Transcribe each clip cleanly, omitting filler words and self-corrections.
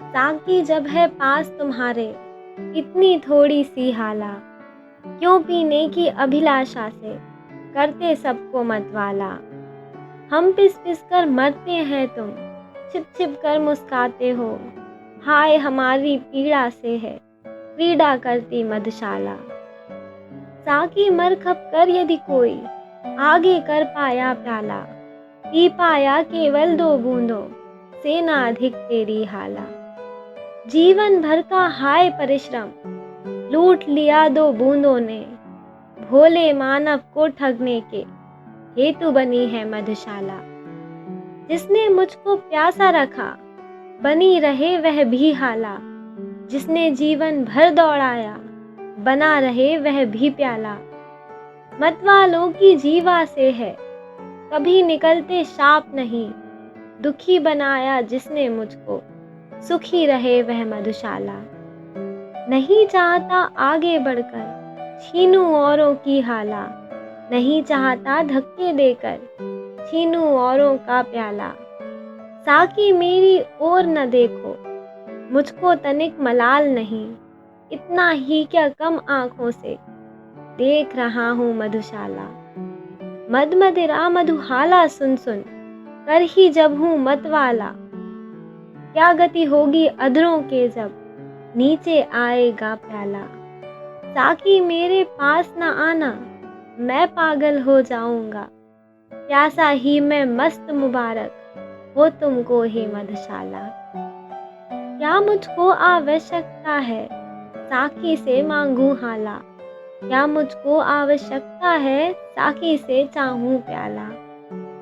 साकी जब है पास तुम्हारे, इतनी थोड़ी सी हाला, क्यों पीने की अभिलाषा से करते सबको मतवाला। हम पिस पिस कर मरते हैं, तुम छिप छिप कर मुस्काते हो। हाय हमारी पीड़ा से है क्रीड़ा करती मधुशाला। साकी मर खप कर यदि कोई आगे कर पाया प्याला, पी पाया केवल 2 बूंदों से ना अधिक तेरी हाला। जीवन भर का हाय परिश्रम लूट लिया 2 बूंदों ने, भोले मानव को ठगने के हेतु बनी है मधुशाला। जिसने मुझको प्यासा रखा बनी रहे वह भी हाला, जिसने जीवन भर दौड़ाया बना रहे वह भी प्याला। मतवालों की जीवा से है कभी निकलते शाप नहीं, दुखी बनाया जिसने मुझको सुखी रहे वह मधुशाला। नहीं चाहता आगे बढ़कर छीनूं औरों की हाला, नहीं चाहता धक्के देकर छीनूं औरों का प्याला। साकी मेरी ओर न देखो, मुझको तनिक मलाल नहीं, इतना ही क्या कम आँखों से देख रहा हूँ मधुशाला। मद मदिरा मधुहाला सुन सुन कर ही जब हूँ मतवाला, क्या गति होगी अधरों के जब नीचे आएगा प्याला। साकी मेरे पास न आना, मैं पागल हो जाऊंगा, प्यासा ही मैं मस्त मुबारक हो तुमको ही मधुशाला। क्या मुझको आवश्यकता है साकी से मांगू हाला, क्या मुझको आवश्यकता है साकी से चाहूं प्याला।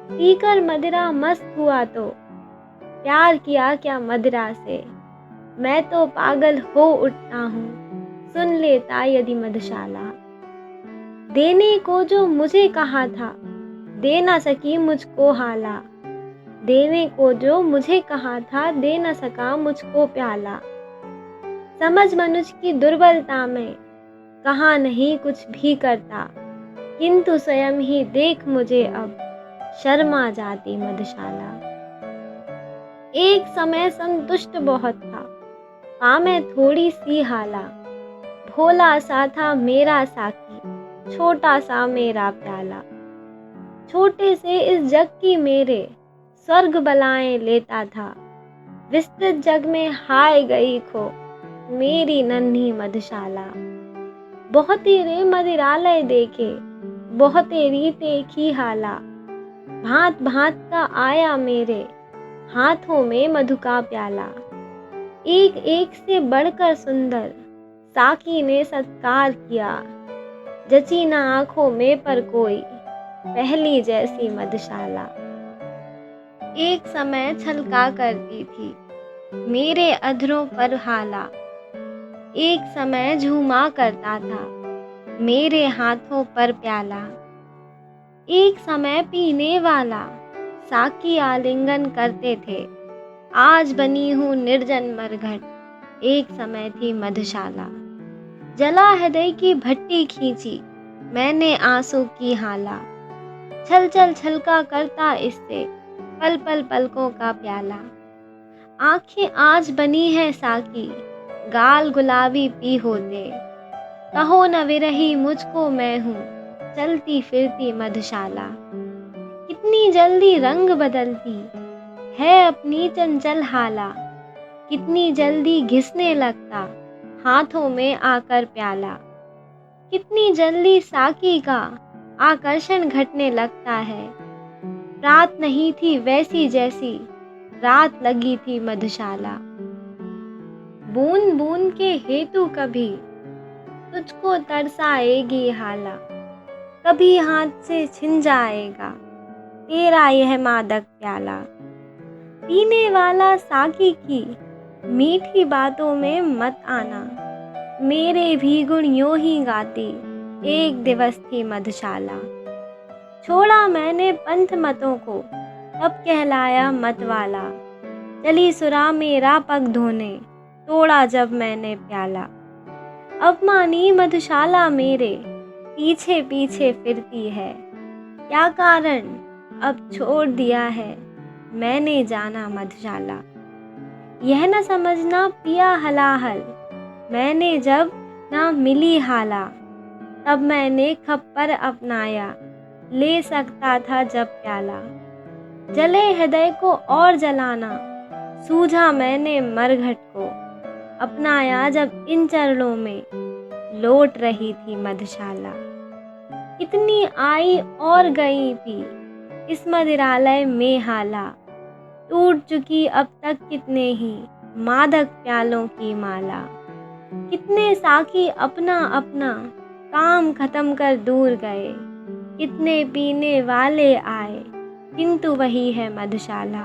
पीकर मदिरा मस्त हुआ तो प्यार किया क्या मदिरा से, मैं तो पागल हो उठता हूँ सुन लेता यदि मधुशाला। देने को जो मुझे कहा था दे न सकी मुझको हाला, देने को जो मुझे कहा था दे न सका मुझको प्याला। समझ मनुष्य की दुर्बलता में कहाँ नहीं कुछ भी करता, किंतु स्वयं ही देख मुझे अब शर्मा जाती मधुशाला। एक समय संतुष्ट बहुत था पामै थोड़ी सी हाला, भोला सा था मेरा साकी छोटा सा मेरा प्याला। छोटे से इस जग की मेरे स्वर्ग बलाएं लेता था, विस्तृत जग में हाय गई खो मेरी नन्ही मधुशाला। बहुते रे मदिरालय देखे बहुते रीते की हाला, भांत भांत का आया मेरे हाथों में मधु का प्याला। एक एक से बढ़कर सुंदर साकी ने सत्कार किया, जची न आंखों में पर कोई पहली जैसी मधुशाला। एक समय छलका करती थी मेरे अधरों पर हाला, एक समय झूमा करता था मेरे हाथों पर प्याला। एक समय पीने वाला साकी आलिंगन करते थे, आज बनी हूँ निर्जन मरघट एक समय थी मधुशाला। जला हृदय की भट्टी खींची मैंने आंसू की हाला, छल छल छलका करता इससे पल पल पलकों का प्याला। आंखें आज बनी है साकी गाल गुलाबी पी होते, कहो न विरही मुझको मैं हूँ चलती फिरती मधुशाला। कितनी जल्दी रंग बदलती है अपनी चंचल हाला, कितनी जल्दी घिसने लगता हाथों में आकर प्याला। कितनी जल्दी साकी का आकर्षण घटने लगता है, रात नहीं थी वैसी जैसी रात लगी थी मधुशाला। बूंद बूंद के हेतु कभी तुझको तरसाएगी हाला, कभी हाथ से छिन जाएगा तेरा यह मादक प्याला। पीने वाला साकी की मीठी बातों में मत आना, मेरे भी गुण यूं ही गाती एक दिवस थी मधुशाला। छोड़ा मैंने पंथ मतों को तब कहलाया मतवाला, चली सुरा मेरा पग धोने तोड़ा जब मैंने प्याला। अपमानी मधुशाला मेरे पीछे पीछे फिरती है, क्या कारण अब छोड़ दिया है मैंने जाना मधुशाला। यह न समझना पिया हलाहल, मैंने जब ना मिली हाला, तब मैंने खप्पर अपनाया, ले सकता था जब प्याला। जले हृदय को और जलाना, सूझा मैंने मरघट को, अपनाया जब इन चरणों में, लौट रही थी मधुशाला। कितनी आई और गई पी, इस मदिरालय में हाला, टूट चुकी अब तक कितने ही मादक प्यालों की माला। कितने साकी अपना अपना काम खत्म कर दूर गए, कितने पीने वाले आए, किंतु वही है मधुशाला।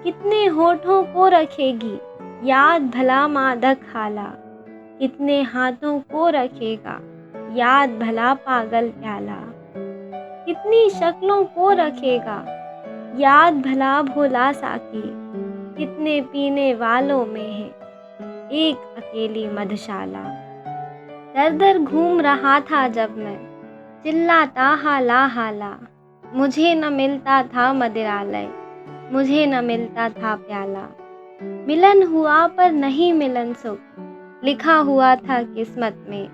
कितने होठों को रखेगी याद भला मादक हाला, कितने हाथों को रखेगा याद भला पागल प्याला। कितनी शक्लों को रखेगा याद भला भोला साकी, कितने पीने वालों में है एक अकेली मधुशाला। दर दर घूम रहा था जब मैं, चिल्लाता हाला हाला, मुझे न मिलता था मदिरालय, मुझे न मिलता था प्याला। मिलन हुआ पर नहीं मिलन सुख, लिखा हुआ था किस्मत में,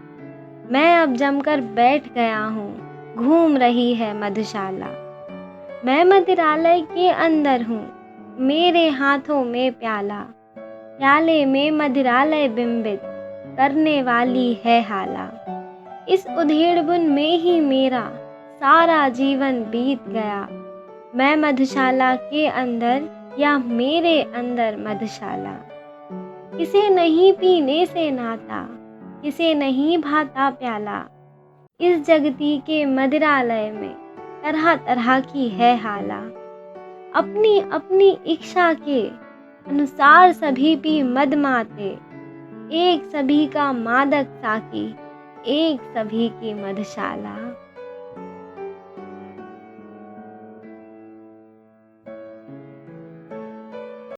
मैं अब जमकर बैठ गया हूँ, घूम रही है मधुशाला। मैं मदिरालय के अंदर हूँ, मेरे हाथों में प्याला, प्याले में मदिरालय बिंबित करने वाली है हाला। इस उधेड़बुन में ही मेरा सारा जीवन बीत गया, मैं मधुशाला के अंदर या मेरे अंदर मधुशाला। किसे नहीं पीने से नाता, किसे नहीं भाता प्याला, इस जगती के मदिरालय में तरह तरह की है हाला। अपनी अपनी इच्छा के अनुसार सभी पी मद माते, एक सभी का मादक साकी, एक सभी की मधुशाला।